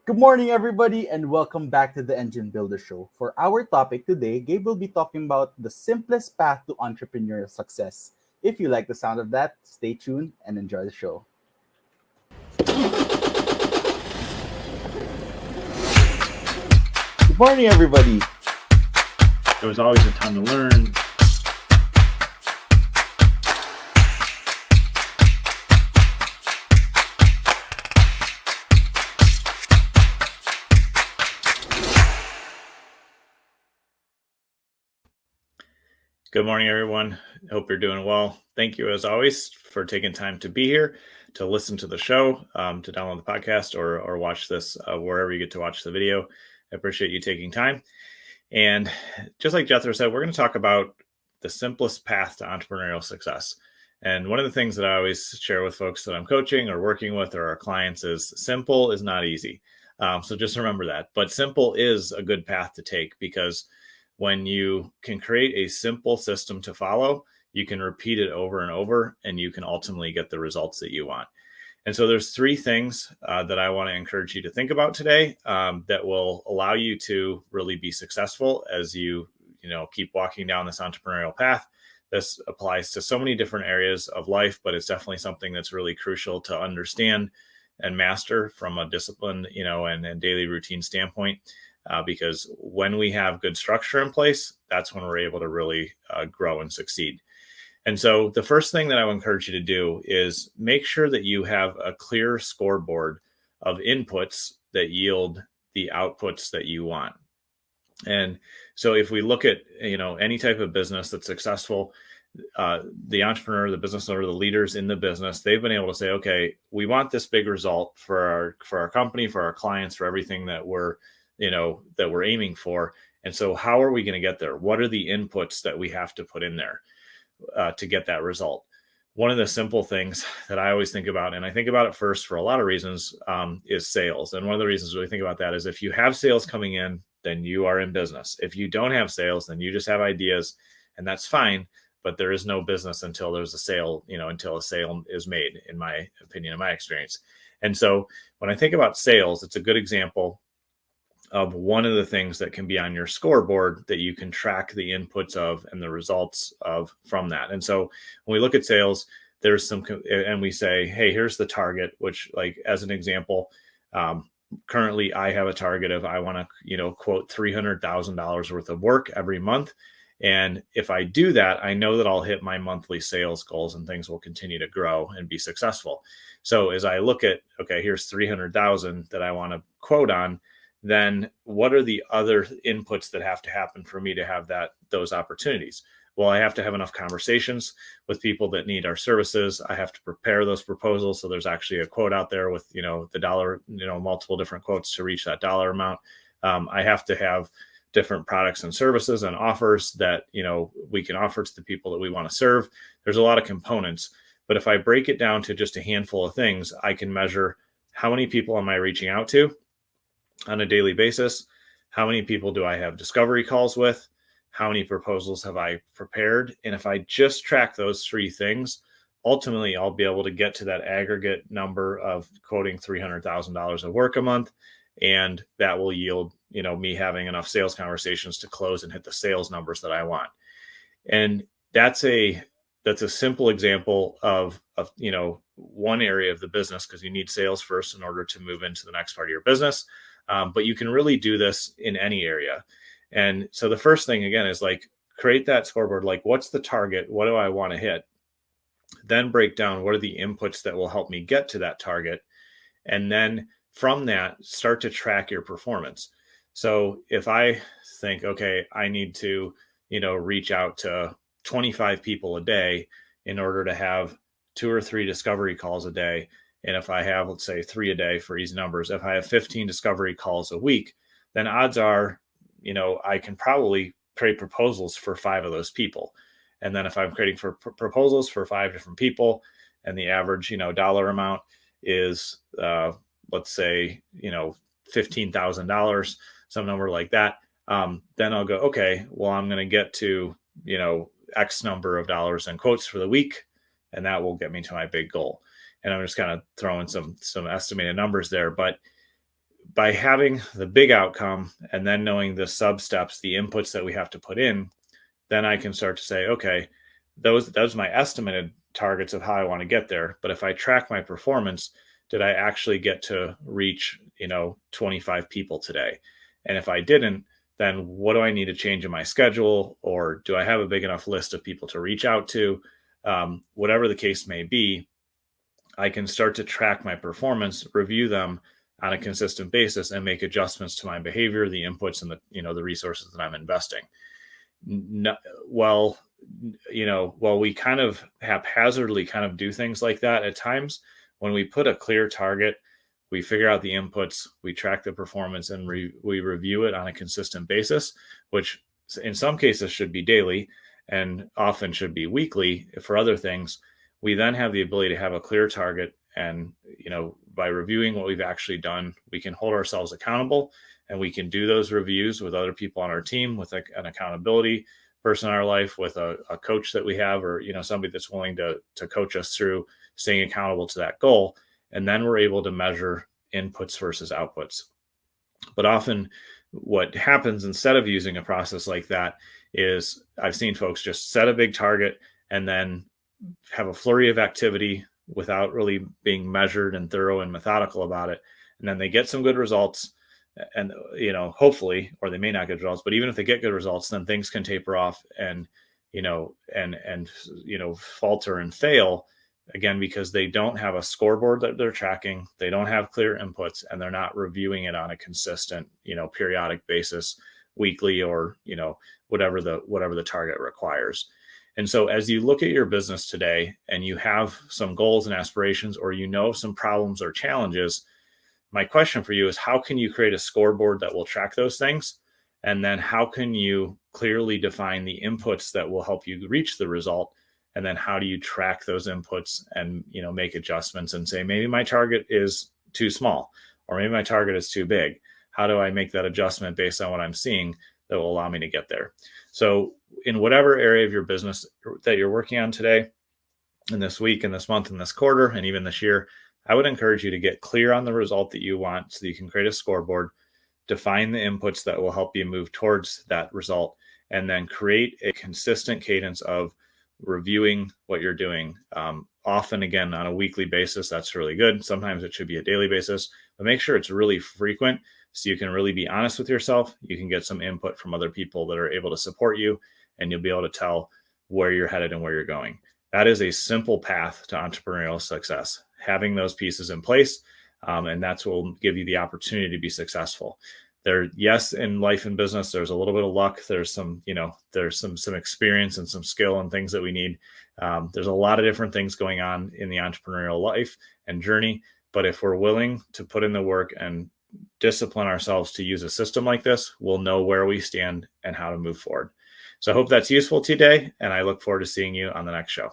Good morning, everybody, and welcome back to the Engine Builder Show. For our topic today, Gabe will be talking about the simplest path to entrepreneurial success. If you like the sound of that, stay tuned and enjoy the show. Good morning, everybody. There was always a ton to learn. Good morning, everyone. Hope you're doing well. Thank you, as always, for taking time to be here, to listen to the show, to download the podcast, or watch this wherever you get to watch the video. I appreciate you taking time. And just like Jethro said, we're going to talk about the simplest path to entrepreneurial success. And one of the things that I always share with folks that I'm coaching or working with or our clients is simple is not easy. So just remember that. But simple is a good path to take, because when you can create a simple system to follow, you can repeat it over and over, and you can ultimately get the results that you want. And so there's three things that I want to encourage you to think about today that will allow you to really be successful as you keep walking down this entrepreneurial path. This applies to so many different areas of life, but it's definitely something that's really crucial to understand and master from a discipline, and daily routine standpoint. Because when we have good structure in place, that's when we're able to really grow and succeed. And so the first thing that I would encourage you to do is make sure that you have a clear scoreboard of inputs that yield the outputs that you want. And so if we look at, any type of business that's successful, the entrepreneur, the business owner, the leaders in the business, they've been able to say, okay, we want this big result for our company, for our clients, for everything that we're aiming for. And so how are we going to get there? What are the inputs that we have to put in there to get that result? One of the simple things that I always think about, and I think about it first for a lot of reasons, is sales. And one of the reasons we think about that is if you have sales coming in, then you are in business. If you don't have sales, then you just have ideas, and that's fine. But there is no business until there's a sale, until a sale is made, in my opinion, in my experience. And so when I think about sales, it's a good example of one of the things that can be on your scoreboard that you can track the inputs of and the results of from that. And so when we look at sales, there's and we say, hey, here's the target, which, like, as an example, currently I have a target of, I want to, quote $300,000 worth of work every month. And if I do that, I know that I'll hit my monthly sales goals and things will continue to grow and be successful. So as I look at, okay, here's 300,000 that I want to quote on, then what are the other inputs that have to happen for me to have those opportunities? Well, I have to have enough conversations with people that need our services. I have to prepare those proposals. So there's actually a quote out there with, the dollar, multiple different quotes to reach that dollar amount. I have to have different products and services and offers that, we can offer to the people that we want to serve. There's a lot of components, but if I break it down to just a handful of things, I can measure how many people am I reaching out to on a daily basis? How many people do I have discovery calls with? How many proposals have I prepared? And if I just track those three things, ultimately I'll be able to get to that aggregate number of quoting $300,000 of work a month. And that will yield, me having enough sales conversations to close and hit the sales numbers that I want. And that's a simple example of one area of the business, because you need sales first in order to move into the next part of your business. But you can really do this in any area. And so the first thing, again, is like, create that scoreboard. Like, what's the target? What do I want to hit? Then break down what are the inputs that will help me get to that target. And then from that, start to track your performance. So if I think, okay, I need to, reach out to 25 people a day in order to have 2 or 3 discovery calls a day. And if I have, let's say, 3 a day for easy numbers, if I have 15 discovery calls a week, then odds are, I can probably create proposals for 5 of those people. And then if I'm creating for proposals for 5 different people, and the average, dollar amount is, let's say, $15,000, some number like that, then I'll go, okay, well, I'm going to get to, X number of dollars in quotes for the week, and that will get me to my big goal. And I'm just kind of throwing some estimated numbers there, but by having the big outcome and then knowing the sub steps, the inputs that we have to put in, then I can start to say, okay, those are my estimated targets of how I want to get there. But if I track my performance, did I actually get to reach, 25 people today? And if I didn't, then what do I need to change in my schedule? Or do I have a big enough list of people to reach out to? Whatever the case may be, I can start to track my performance, review them on a consistent basis, and make adjustments to my behavior, the inputs, and the resources that I'm investing. While we kind of haphazardly kind of do things like that at times, when we put a clear target, we figure out the inputs, we track the performance, and we review it on a consistent basis, which in some cases should be daily and often should be weekly. For other things, we then have the ability to have a clear target. And, by reviewing what we've actually done, we can hold ourselves accountable, and we can do those reviews with other people on our team, with an accountability person in our life, with a coach that we have, or, somebody that's willing to coach us through staying accountable to that goal. And then we're able to measure inputs versus outputs. But often what happens instead of using a process like that is I've seen folks just set a big target and then have a flurry of activity without really being measured and thorough and methodical about it. And then they get some good results, and, hopefully, or they may not get results, but even if they get good results, then things can taper off and, falter and fail again, because they don't have a scoreboard that they're tracking. They don't have clear inputs, and they're not reviewing it on a consistent, periodic basis, weekly, or, whatever the target requires. And so as you look at your business today and you have some goals and aspirations, or some problems or challenges, my question for you is, how can you create a scoreboard that will track those things? And then how can you clearly define the inputs that will help you reach the result? And then how do you track those inputs and, make adjustments and say, maybe my target is too small, or maybe my target is too big. How do I make that adjustment based on what I'm seeing that will allow me to get there? So in whatever area of your business that you're working on today, in this week, in this month, in this quarter, and even this year, I would encourage you to get clear on the result that you want so that you can create a scoreboard, define the inputs that will help you move towards that result, and then create a consistent cadence of reviewing what you're doing. Often, again, on a weekly basis, that's really good. Sometimes it should be a daily basis, but make sure it's really frequent so you can really be honest with yourself. You can get some input from other people that are able to support you, and you'll be able to tell where you're headed and where you're going. That is a simple path to entrepreneurial success, having those pieces in place, and that's what will give you the opportunity to be successful. Yes, in life and business, there's a little bit of luck. There's some experience and some skill and things that we need. There's a lot of different things going on in the entrepreneurial life and journey. But if we're willing to put in the work and discipline ourselves to use a system like this, we'll know where we stand and how to move forward. So I hope that's useful today, and I look forward to seeing you on the next show.